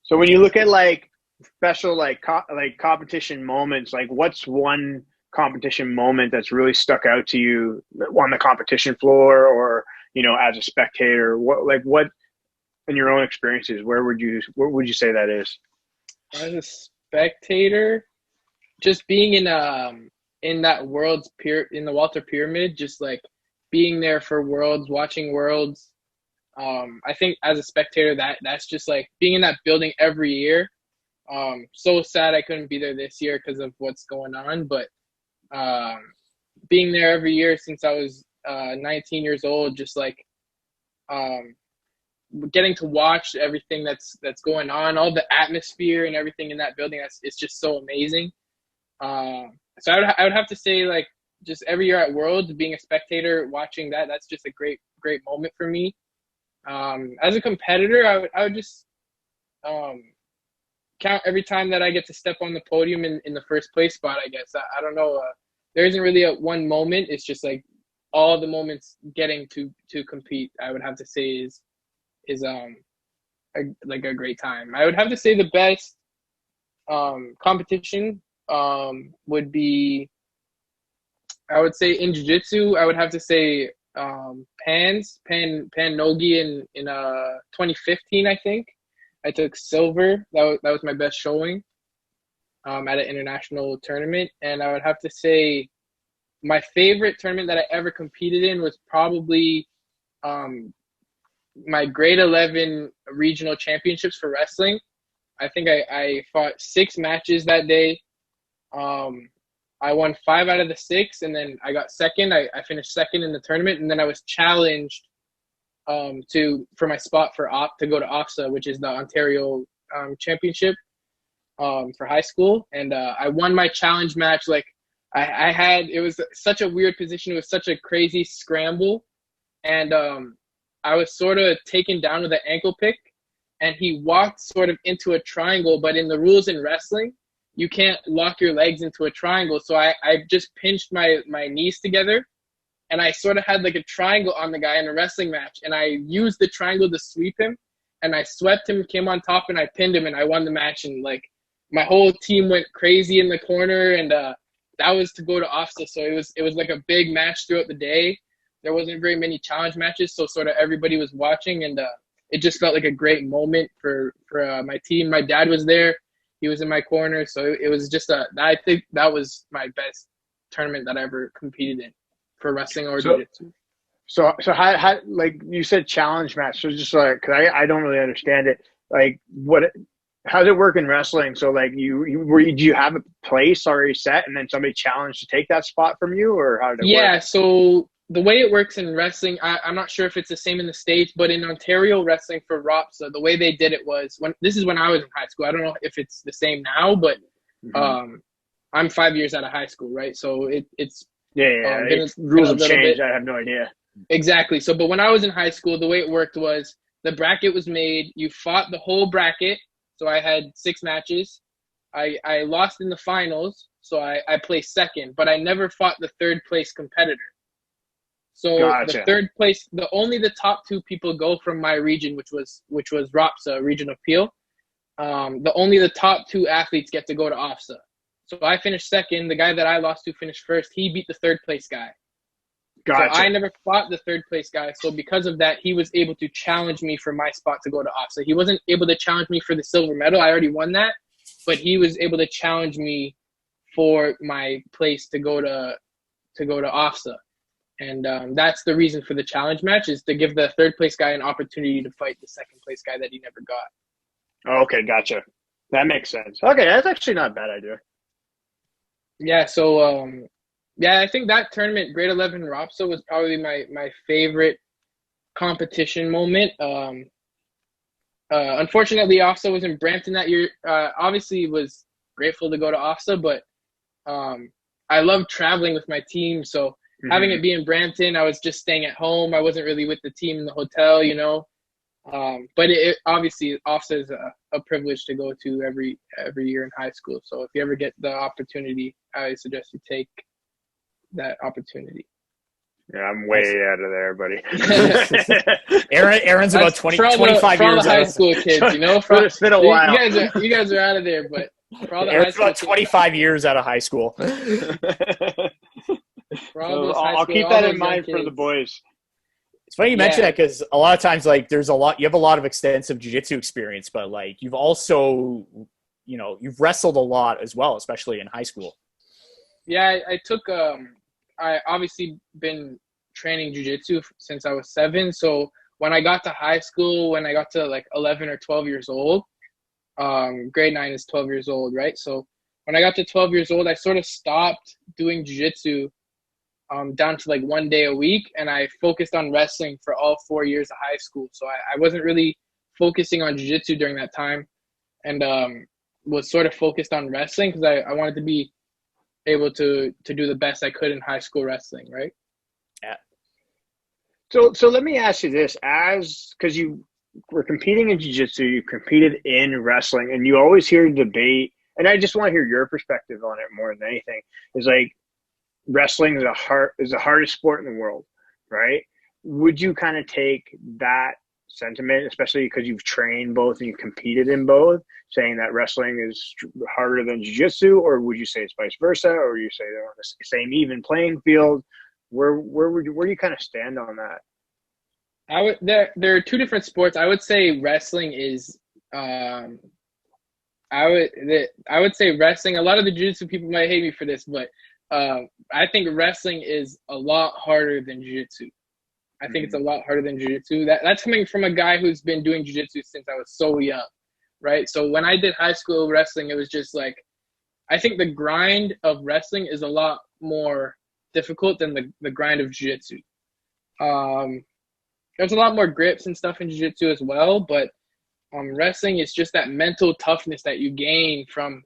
So when you look at special competition moments, what's one competition moment that's really stuck out to you on the competition floor or as a spectator? What in your own experiences, what would you say that is? As a spectator, just being in that Worlds in the Walter Pyramid, just being there for Worlds, watching Worlds. I think as a spectator, that's just being in that building every year. So sad I couldn't be there this year because of what's going on, but being there every year since I was 19 years old, just getting to watch everything that's going on, all the atmosphere and everything in that building, it's just so amazing. So I would have to say just every year at Worlds, being a spectator, watching that's just a great moment for me. As a competitor, I would just count every time that I get to step on the podium in the first place spot, I guess. I don't know. There isn't really one moment. It's just all the moments getting to compete, I would have to say is a great time. I would have to say the best competition would be, I would say in jiu-jitsu, I would have to say Pan Nogi in 2015, I think. I took silver. That was my best showing at an international tournament. And I would have to say my favorite tournament that I ever competed in was probably um, my grade 11 regional championships for wrestling. I think I fought 6 matches that day. I won 5 out of the 6, and then I got second. I finished second in the tournament, and then I was challenged for my spot to go to OFSA, which is the Ontario championship for high school. And I won my challenge match. Like it was such a weird position. It was such a crazy scramble, and I was sort of taken down with an ankle pick, and he walked sort of into a triangle. But in the rules in wrestling, you can't lock your legs into a triangle. So I just pinched my knees together, and I sort of had like a triangle on the guy in a wrestling match. And I used the triangle to sweep him, and I swept him, came on top, and I pinned him, and I won the match. And like my whole team went crazy in the corner, and that was to go to OFSA. So it was like a big match throughout the day. There wasn't very many challenge matches, so sort of everybody was watching, and it just felt like a great moment for my team. My dad was there. He was in my corner, so it was just I think that was my best tournament that I ever competed in for wrestling or jiu-jitsu. So how like you said challenge match? So just like, cause I don't really understand it. Like how does it work in wrestling? So like do you have a place already set, and then somebody challenged to take that spot from you, or how did it work? Yeah, so the way it works in wrestling, I'm not sure if it's the same in the States, but in Ontario wrestling for ROPSA, the way they did it was this is when I was in high school. I don't know if it's the same now, but I'm 5 years out of high school, right? So it's rules have changed. I have no idea. Exactly. So, but when I was in high school, the way it worked was the bracket was made. You fought the whole bracket. So I had 6 matches. I lost in the finals, so I placed second, but I never fought the third place competitor. So Gotcha. The third place, only the top 2 people go from my region, which was ROPSA, Region of Peel. Only the top 2 athletes get to go to OFSA. So I finished second. The guy that I lost to finished first. He beat the third place guy. Gotcha. So I never fought the third place guy. So because of that, he was able to challenge me for my spot to go to OFSA. He wasn't able to challenge me for the silver medal. I already won that. But he was able to challenge me for my place to go to OFSA. And that's the reason for the challenge match, is to give the third place guy an opportunity to fight the second place guy that he never got. Okay, gotcha. That makes sense. Okay, that's actually not a bad idea. Yeah, so I think that tournament, grade 11 ROPSA, was probably my favorite competition moment. Unfortunately, OFSA was in Brampton that year. Obviously, was grateful to go to OFSA, but I love traveling with my team, so having it be in Brampton, I was just staying at home. I wasn't really with the team in the hotel, you know. But obviously, OFSA is a privilege to go to every year in high school. So if you ever get the opportunity, I suggest you take that opportunity. Yeah, I'm way out of there, buddy. Aaron's about 25 years high school kids, you know. It's been a while. You guys are out of there, but for all the Aaron's high school about 25 years out of high school. I'll keep that in mind for the boys. It's funny you mention that, because a lot of times, like, you have a lot of extensive jiu-jitsu experience, but like you've also, you've wrestled a lot as well, especially in high school. Yeah, I took I obviously been training jiu-jitsu since I was 7. So when I got to high school, when I got to like 11 or 12 years old, grade 9 is 12 years old, right? So when I got to 12 years old, I sort of stopped doing jiu-jitsu down to like 1 day a week, and I focused on wrestling for all 4 years of high school. So I wasn't really focusing on jiu-jitsu during that time, and was sort of focused on wrestling because I wanted to be able to do the best I could in high school wrestling, right? Yeah. So let me ask you this, because you were competing in jiu-jitsu, you competed in wrestling, and you always hear debate, and I just want to hear your perspective on it more than anything, is like wrestling is the hardest sport in the world, right? Would you kind of take that sentiment, especially because you've trained both and you competed in both, saying that wrestling is harder than jiu-jitsu, or would you say it's vice versa, or you say they're on the same even playing field? where do you kind of stand on that? There are two different sports. I would say wrestling is I would say wrestling. A lot of the jiu-jitsu people might hate me for this, but I think wrestling is a lot harder than jiu-jitsu. I think it's a lot harder than jiu-jitsu. That's coming from a guy who's been doing jiu-jitsu since I was so young, right? So when I did high school wrestling, it was just like, I think the grind of wrestling is a lot more difficult than the grind of jiu-jitsu. There's a lot more grips and stuff in jiu-jitsu as well, but wrestling is just that mental toughness that you gain from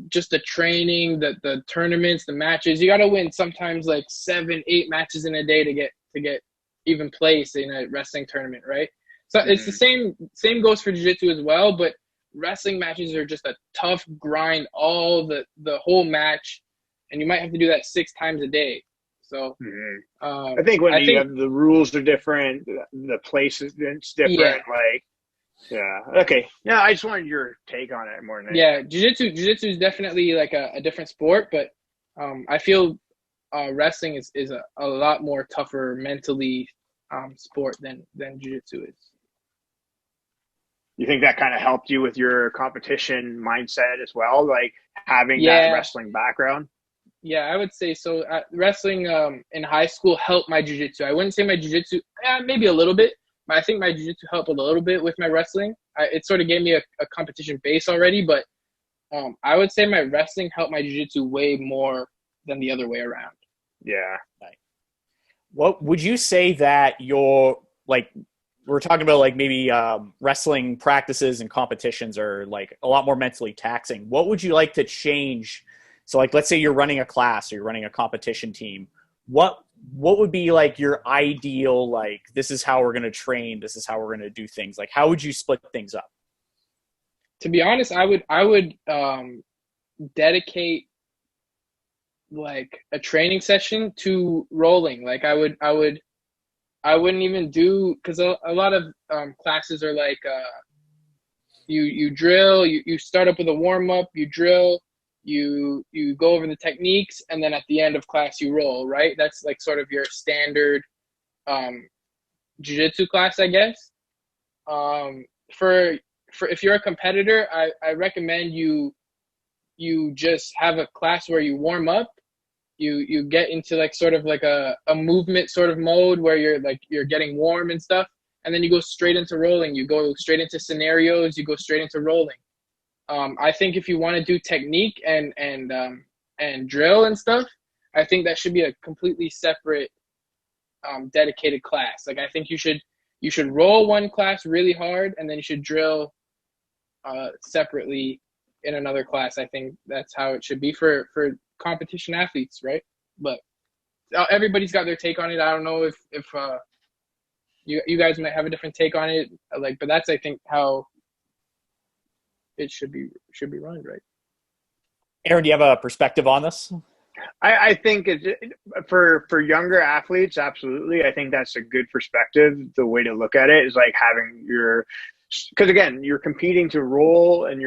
just the training, the tournaments, the matches. You got to win sometimes like 7, 8 matches in a day to get even place in a wrestling tournament, right? So it's the same goes for jiu-jitsu as well, but wrestling matches are just a tough grind all the whole match, and you might have to do that 6 times a day. So I think you have the rules are different, the place is different. Yeah. Like, yeah, okay, yeah. I just wanted your take on it more than anything. Yeah, jiu-jitsu is definitely like a different sport, but I feel wrestling is a lot more tougher mentally sport than jiu-jitsu is. You think that kind of helped you with your competition mindset as well, like having that wrestling background? Yeah, I would say so. Wrestling in high school helped my jiu-jitsu. I wouldn't say my jiu-jitsu, maybe a little bit, but I think my jiu-jitsu helped a little bit with my wrestling. It sort of gave me a competition base already, but I would say my wrestling helped my jiu-jitsu way more than the other way around. Yeah. What would you say that your, like, we're talking about like maybe wrestling practices and competitions are like a lot more mentally taxing. What would you like to change? So like, let's say you're running a class or you're running a competition team. What would be like your ideal, like, this is how we're going to train, this is how we're going to do things? Like, how would you split things up? To be honest, I would dedicate like a training session to rolling. Like I wouldn't even do, because a lot of classes are like you drill, you start up with a warm-up, you drill, you go over the techniques, and then at the end of class you roll, right? That's like sort of your standard jiu-jitsu class, I guess. For if you're a competitor, I recommend you just have a class where you warm up, you get into like sort of like a movement sort of mode where you're getting warm and stuff, and then you go straight into rolling. You go straight into scenarios, you go straight into rolling. I think if you want to do technique and drill and stuff, I think that should be a completely separate dedicated class. Like I think you should roll one class really hard, and then you should drill separately in another class. I think that's how it should be for competition athletes, right? But everybody's got their take on it. I don't know if you guys might have a different take on it, like, but that's, I think, how it should be run, right? Aaron, do you have a perspective on this? I think for younger athletes, absolutely. I think that's a good perspective. The way to look at it is like having because again, you're competing to roll, and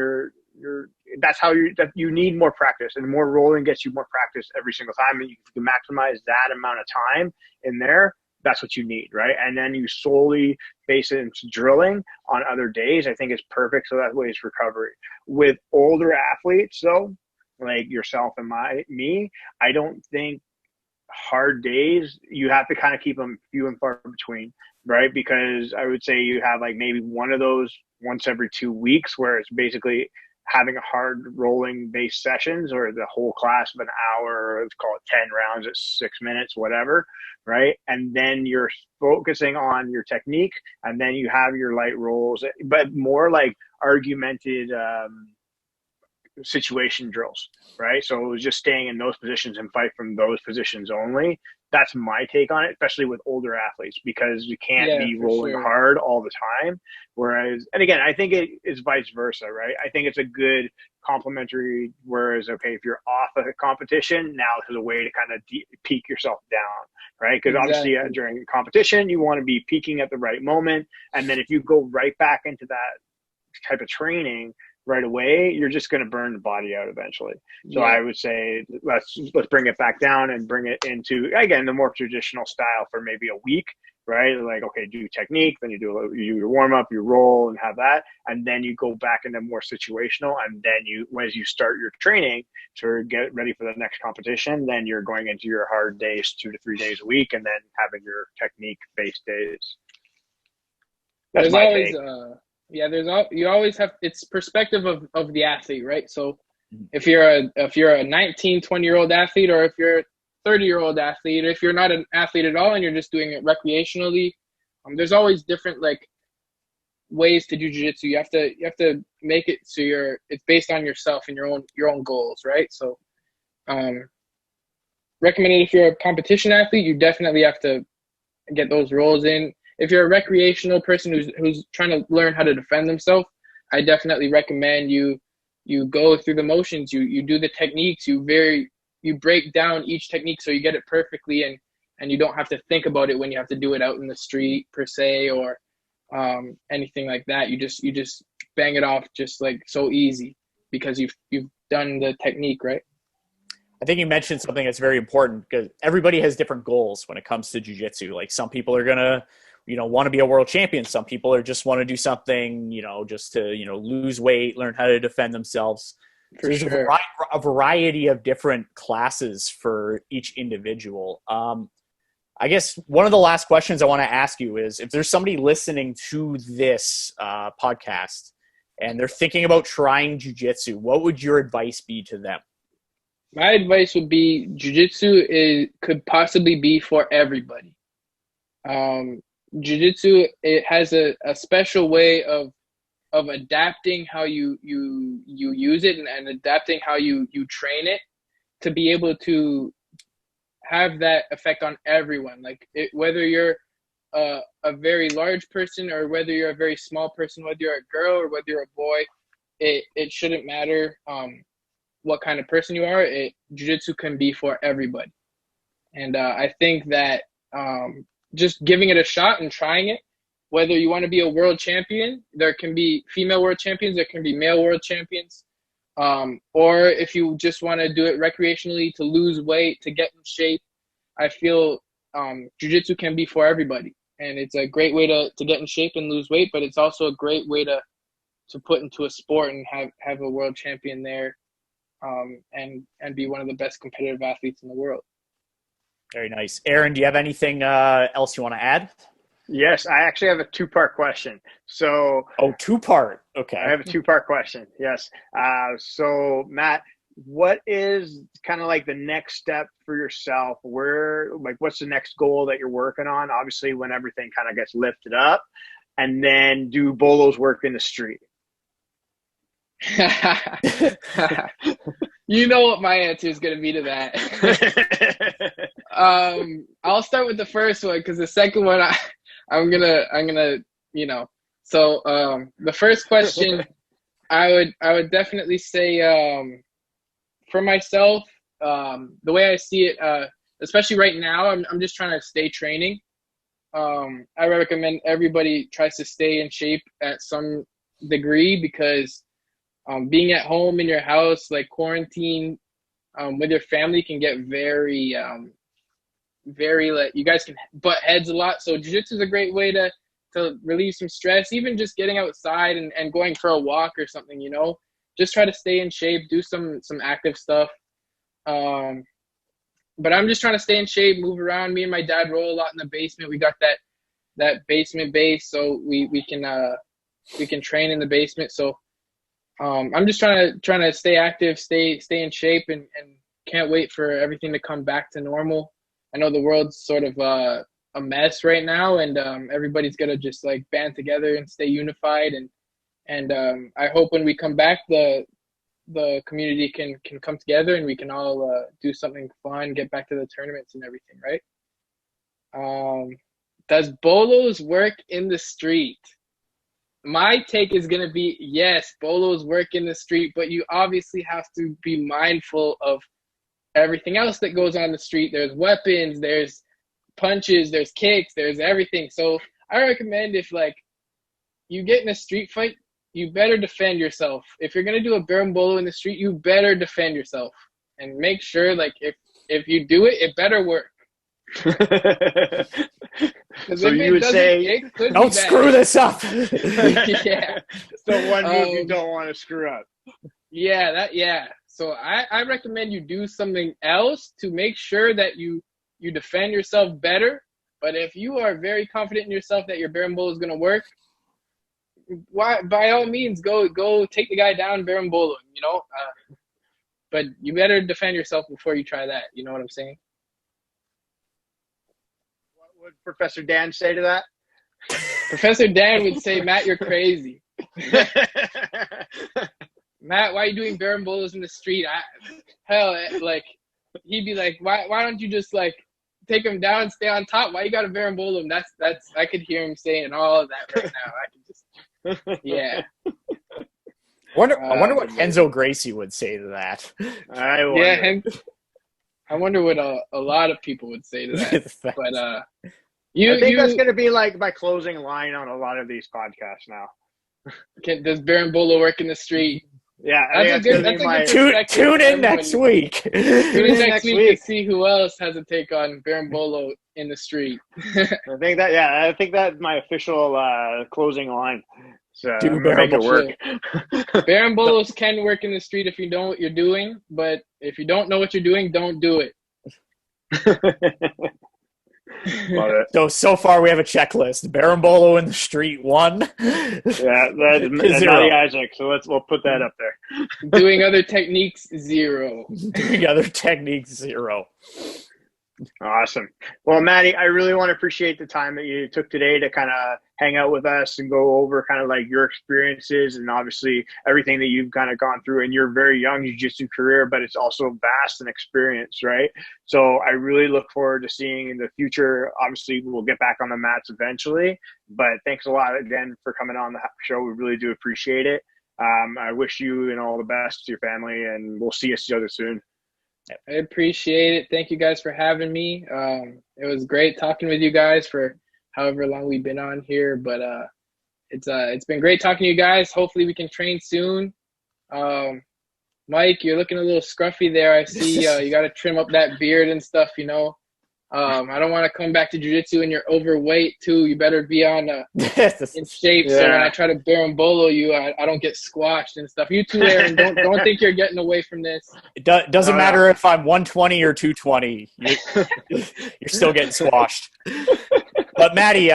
that's how you need more practice, and more rolling gets you more practice every single time. And you can maximize that amount of time in there. That's what you need, right? And then you solely base it into drilling on other days. I think it's perfect. So that way it's recovery. With older athletes, though, like yourself and me, I don't think hard days, you have to kind of keep them few and far between, right? Because I would say you have like maybe one of those once every 2 weeks where it's basically having a hard rolling based sessions, or the whole class of an hour, or let's call it 10 rounds at 6 minutes, whatever, right? And then you're focusing on your technique, and then you have your light rolls, but more like argumented situation drills, right? So it was just staying in those positions and fight from those positions only. That's my take on it, especially with older athletes, because you can't be rolling hard all the time. Whereas, and again, I think it is vice versa, right? I think it's a good complementary. Whereas, okay, if you're off a competition, now there's a way to kind of peak yourself down, right? Because obviously during competition, you want to be peaking at the right moment. And then if you go right back into that type of training, right away, you're just going to burn the body out eventually. So Yeah. I would say let's bring it back down and bring it into, again, the more traditional style for maybe a week, right? Like, okay, do technique, then you do your warm up, you roll and have that, and then you go back into more situational, and then as you start your training to get ready for the next competition, then you're going into your hard days 2 to 3 days a week, and then having your technique based days. That's There's my always take. you always have, it's perspective of the athlete, right? So if you're a 19, 20-year-old athlete, or if you're a 30-year-old athlete, if you're not an athlete at all and you're just doing it recreationally, there's always different like ways to do jiu-jitsu. You have to make it so it's based on yourself and your own goals, right? So recommended if you're a competition athlete, you definitely have to get those rolls in. If you're a recreational person who's trying to learn how to defend themselves, I definitely recommend you go through the motions, you do the techniques, you break down each technique so you get it perfectly, and you don't have to think about it when you have to do it out in the street per se, or anything like that. You just bang it off just like so easy because you've done the technique, right? I think you mentioned something that's very important, because everybody has different goals when it comes to jiu-jitsu. Like, some people are going to, want to be a world champion. Some people just want to do something, just to, lose weight, learn how to defend themselves. So there's sure. a variety of different classes for each individual. I guess one of the last questions I want to ask you is, if there's somebody listening to this podcast and they're thinking about trying jiu-jitsu, what would your advice be to them? My advice would be jiu-jitsu could possibly be for everybody. Jiu-jitsu, it has a special way of adapting how you use it, and adapting how you train it to be able to have that effect on everyone. Like, whether you're a very large person or whether you're a very small person, whether you're a girl or whether you're a boy, it shouldn't matter what kind of person you are. Jiu-jitsu can be for everybody. And I think that just giving it a shot and trying it, whether you want to be a world champion, there can be female world champions, there can be male world champions, or if you just want to do it recreationally to lose weight, to get in shape, I feel jiu-jitsu can be for everybody. And it's a great way to get in shape and lose weight, but it's also a great way to put into a sport and have a world champion there. And be one of the best competitive athletes in the world. Very nice. Aaron, do you have anything else you want to add? Yes, I actually have a two-part question. So, two-part. Okay. I have a two-part question. Yes. So, Matt, what is kind of like the next step for yourself? What's the next goal that you're working on? Obviously, when everything kind of gets lifted up, and then do bolos work in the street? You know what my answer is going to be to that. I'll start with the first one, because the second one I'm gonna So the first question, I would definitely say, for myself, the way I see it, especially right now, I'm just trying to stay training. I recommend everybody tries to stay in shape at some degree, because being at home in your house, like quarantine, with your family, can get very, like, you guys can butt heads a lot. So jiu-jitsu is a great way to relieve some stress, even just getting outside and going for a walk or something, just try to stay in shape, do some active stuff. But I'm just trying to stay in shape, move around. Me and my dad roll a lot in the basement. We got that basement base, so we can train in the basement. So I'm just trying to stay active, stay in shape, and can't wait for everything to come back to normal. I know the world's sort of a mess right now, and everybody's got to just like band together and stay unified. And I hope when we come back, the community can come together and we can all do something fun, get back to the tournaments and everything, right? Does bolos work in the street? My take is going to be, yes, bolos work in the street, but you obviously have to be mindful of everything else that goes on the street. There's weapons, there's punches, there's kicks, there's everything. So I recommend, if like you get in a street fight, you better defend yourself. If you're gonna do a berimbolo in the street, you better defend yourself and make sure, like, if you do it, it better work. So you would say, don't screw this up. Yeah. So one move you don't want to screw up. Yeah. So I recommend you do something else to make sure that you defend yourself better. But if you are very confident in yourself that your berimbolo is gonna work, by all means go take the guy down berimbolo, you know. But you better defend yourself before you try that. You know what I'm saying? What would Professor Dan say to that? Professor Dan would say, Matt, you're crazy. Matt, why are you doing berimbolos in the street? Like, he'd be like, why don't you just, like, take him down, stay on top? Why you got to berimbolo him? That's I could hear him saying all of that right now. I could just, yeah. I wonder what Enzo Gracie would say to that. I wonder. Yeah, I wonder what a lot of people would say to that. But I think that's going to be like my closing line on a lot of these podcasts now. Does berimbolo work in the street? Yeah, tune in next week. Tune in next week to see who else has a take on berimbolo in the street. I think that's my official closing line. So make it work. Berimbolos can work in the street if you know what you're doing, but if you don't know what you're doing, don't do it. Love it. So far we have a checklist. Berimbolo in the street 1. Yeah, that's Matty Isaac. So we'll put that up there. Doing other techniques 0. Doing other techniques 0. Awesome. Well, Matty, I really want to appreciate the time that you took today to kind of hang out with us and go over kind of like your experiences and obviously everything that you've kind of gone through in your very young jiu-jitsu career, but it's also vast and experienced, right? So I really look forward to seeing in the future. Obviously, we'll get back on the mats eventually, but thanks a lot again for coming on the show. We really do appreciate it. I wish you and all the best to your family, and we'll see each other soon. I appreciate it. Thank you guys for having me. It was great talking with you guys for however long we've been on here, but it's been great talking to you guys. Hopefully we can train soon. Mike, you're looking a little scruffy there. I see you got to trim up that beard and stuff, you know. I don't want to come back to jiu-jitsu and you're overweight too. You better be on in shape. So when I try to berimbolo you, I don't get squashed and stuff. You too, Aaron. Don't think you're getting away from this. It doesn't matter if I'm 120 or 220. You're still getting squashed. But Matty,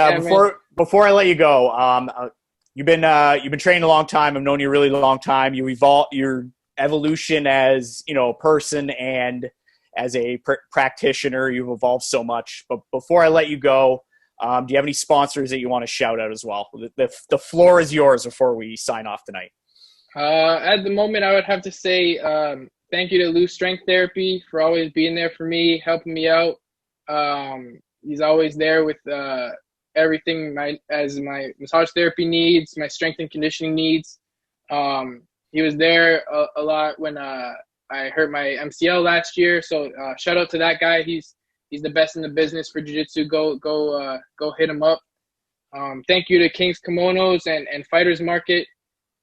before I let you go, you've been training a long time. I've known you a really long time. You evolved your evolution as a person and as a practitioner. You've evolved so much. But before I let you go, do you have any sponsors that you want to shout out as well? The floor is yours before we sign off tonight. At the moment, I would have to say thank you to Lou Strength Therapy for always being there for me, helping me out. He's always there with everything as my massage therapy needs, my strength and conditioning needs. He was there a lot when I hurt my MCL last year, so shout out to that guy. He's the best in the business for jiu-jitsu. Go hit him up. Thank you to King's Kimonos and Fighters Market.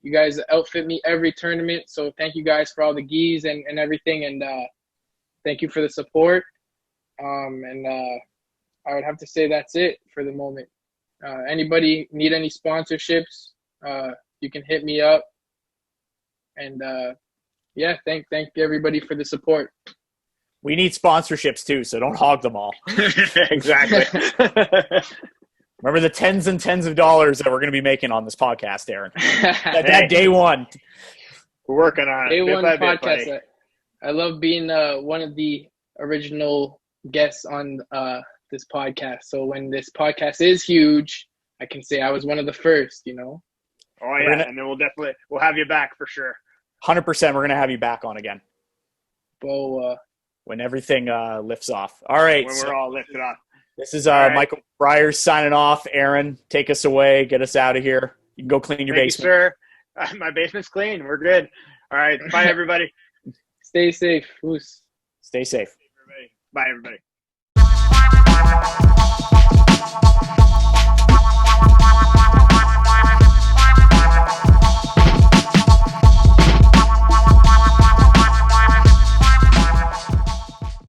You guys outfit me every tournament, so thank you guys for all the gis and everything, and thank you for the support. I would have to say that's it for the moment. Anybody need any sponsorships, you can hit me up. And yeah, thank everybody for the support. We need sponsorships too, so don't hog them all. Exactly. Remember the tens and tens of dollars that we're going to be making on this podcast, Aaron. That day one. We're working on it. Day one podcast. I love being one of the original guests on this podcast. So when this podcast is huge, I can say I was one of the first, you know? Oh, yeah, and then we'll have you back for sure. 100%, we're going to have you back on again. Well, when everything lifts off. All right. When we're all lifted off. This is Michael Byers signing off. Aaron, take us away. Get us out of here. You can go clean your basement. Thank you, sir. My basement's clean. We're good. All right. Bye, everybody. Stay safe. Stay safe. Bye, everybody.